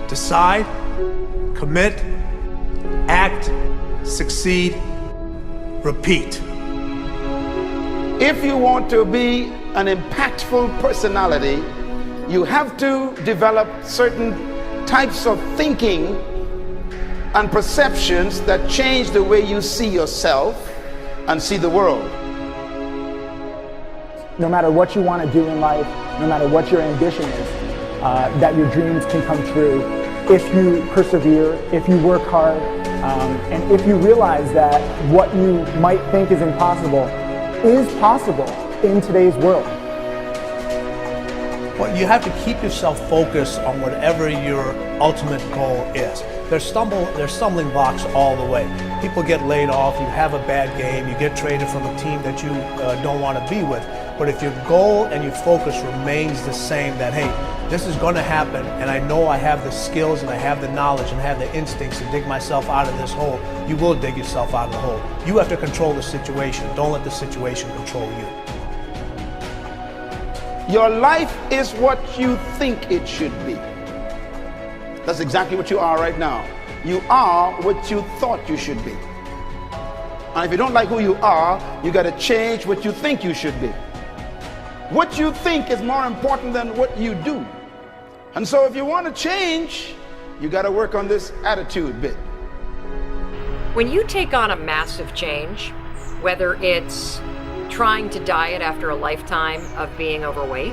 Decide, commit, act, succeed, repeat. If you want to be an impactful personality, you have to develop certain types of thinking and perceptions that change the way you see yourself and see the world. No matter what you want to do in life, no matter what your ambition is, that your dreams can come true if you persevere, if you work hard, and if you realize that what you might think is impossible is possible in today's world. Well, you have to keep yourself focused on whatever your ultimate goal is. There's stumbling blocks all the way. People get laid off, you have a bad game, you get traded from a team that you don't want to be with. But if your goal and your focus remains the same, that hey, this is going to happen, and I know I have the skills and I have the knowledge and I have the instincts to dig myself out of this hole, you will dig yourself out of the hole. You have to control the situation. Don't let the situation control you. Your life is what you think it should be. That's exactly what you are right now. You are what you thought you should be. And if you don't like who you are, you got to change what you think you should be. What you think is more important than what you do. And so if you want to change, you got to work on this attitude bit. When you take on a massive change, whether it's trying to diet after a lifetime of being overweight,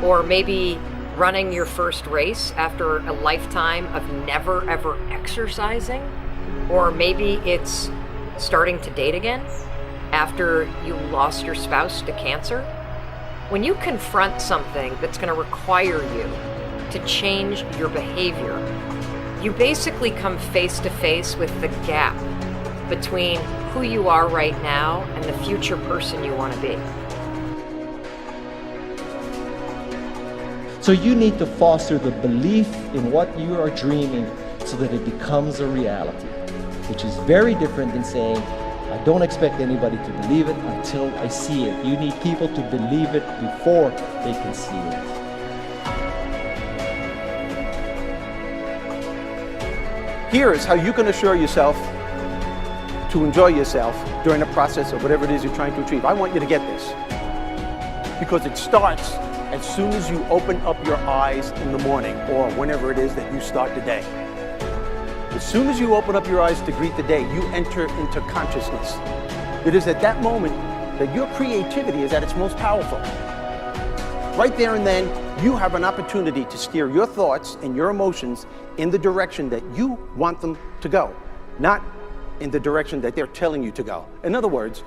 or maybe running your first race after a lifetime of never ever exercising, or maybe it's starting to date again after you lost your spouse to cancer. When you confront something that's going to require you to change your behavior, you basically come face to face with the gap between who you are right now and the future person you want to be. So you need to foster the belief in what you are dreaming so that it becomes a reality, which is very different than saying, I don't expect anybody to believe it until I see it. You need people to believe it before they can see it. Here is how you can assure yourself to enjoy yourself during the process of whatever it is you're trying to achieve. I want you to get this, because it starts as soon as you open up your eyes in the morning, or whenever it is that you start the day. As soon as you open up your eyes to greet the day, you enter into consciousness. It is at that moment that your creativity is at its most powerful. Right there and then, you have an opportunity to steer your thoughts and your emotions in the direction that you want them to go, not in the direction that they're telling you to go. In other words,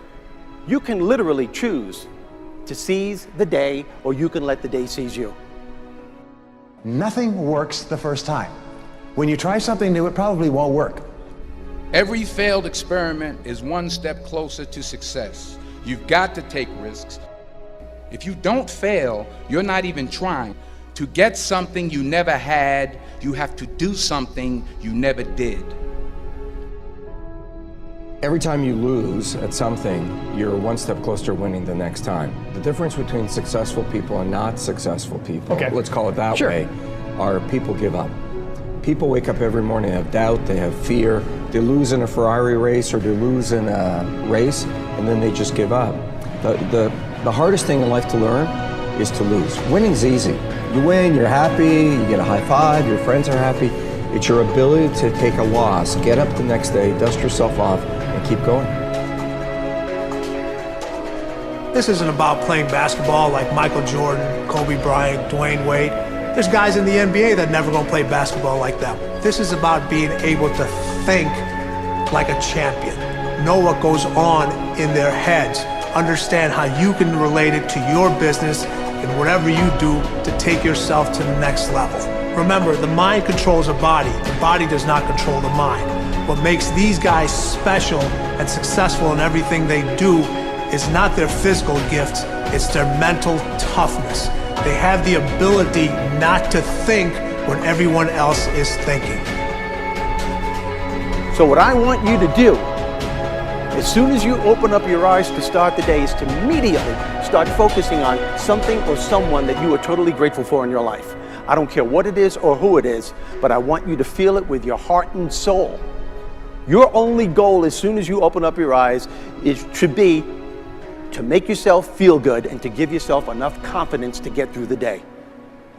you can literally choose to seize the day, or you can let the day seize you. Nothing works the first time. When you try something new, it probably won't work. Every failed experiment is one step closer to success. You've got to take risks. If you don't fail, you're not even trying. To get something you never had, you have to do something you never did. Every time you lose at something, you're one step closer to winning the next time. The difference between successful people and not successful people, let's call it that way, are people give up. People wake up every morning, they have doubt, they have fear, they lose in a Ferrari race or they lose in a race, and then they just give up. The hardest thing in life to learn is to lose. Winning's easy. You win, you're happy, you get a high five, your friends are happy. It's your ability to take a loss, get up the next day, dust yourself off, and keep going. This isn't about playing basketball like Michael Jordan, Kobe Bryant, Dwayne Wade. There's guys in the NBA that never gonna play basketball like them. This is about being able to think like a champion, know what goes on in their heads, understand how you can relate it to your business and whatever you do to take yourself to the next level. Remember, the mind controls the body does not control the mind. What makes these guys special and successful in everything they do is not their physical gifts, it's their mental toughness. They have the ability not to think when everyone else is thinking. So what I want you to do, as soon as you open up your eyes to start the day, is to immediately start focusing on something or someone that you are totally grateful for in your life. I don't care what it is or who it is, but I want you to feel it with your heart and soul. Your only goal as soon as you open up your eyes should be to make yourself feel good and to give yourself enough confidence to get through the day.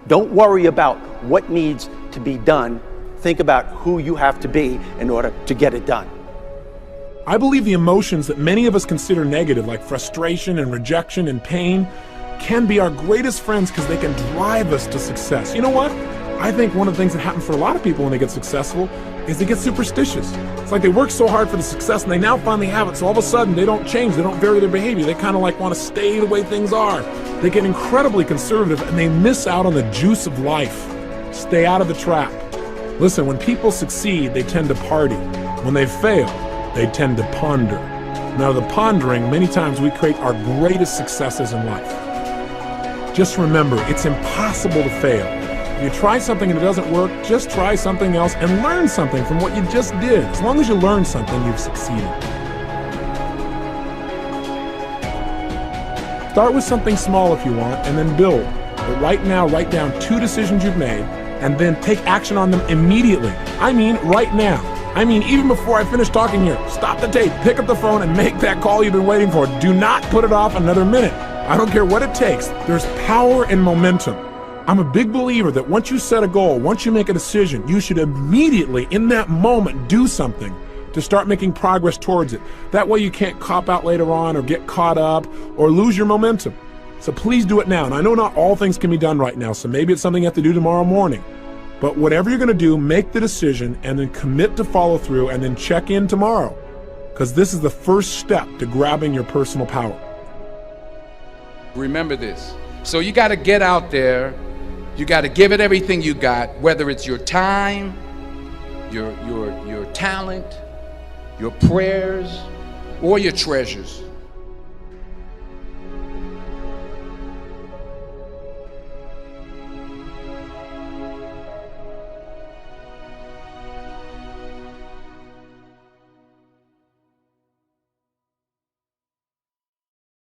Don't worry about what needs to be done. Think about who you have to be in order to get it done. I believe the emotions that many of us consider negative, like frustration and rejection and pain, can be our greatest friends because they can drive us to success. You know what? I think one of the things that happens for a lot of people when they get successful is they get superstitious. It's like they work so hard for the success and they now finally have it, so all of a sudden they don't change, they don't vary their behavior, they kind of like want to stay the way things are. They get incredibly conservative and they miss out on the juice of life. Stay out of the trap. Listen, when people succeed, they tend to party. When they fail, they tend to ponder. Now, the pondering, many times we create our greatest successes in life. Just remember, it's impossible to fail. If you try something and it doesn't work, just try something else and learn something from what you just did. As long as you learn something, you've succeeded. Start with something small if you want, and then build. But right now, write down 2 decisions you've made, and then take action on them immediately. I mean, right now. I mean, even before I finish talking here, stop the tape, pick up the phone, and make that call you've been waiting for. Do not put it off another minute. I don't care what it takes. There's power in momentum. I'm a big believer that once you set a goal, once you make a decision, you should immediately, in that moment, do something to start making progress towards it. That way you can't cop out later on or get caught up or lose your momentum. So please do it now. And I know not all things can be done right now, so maybe it's something you have to do tomorrow morning. But whatever you're going to do, make the decision and then commit to follow through and then check in tomorrow. Because this is the first step to grabbing your personal power. Remember this. So you got to get out there. You got to give it everything you got, whether it's your time, your talent, your prayers, or your treasures.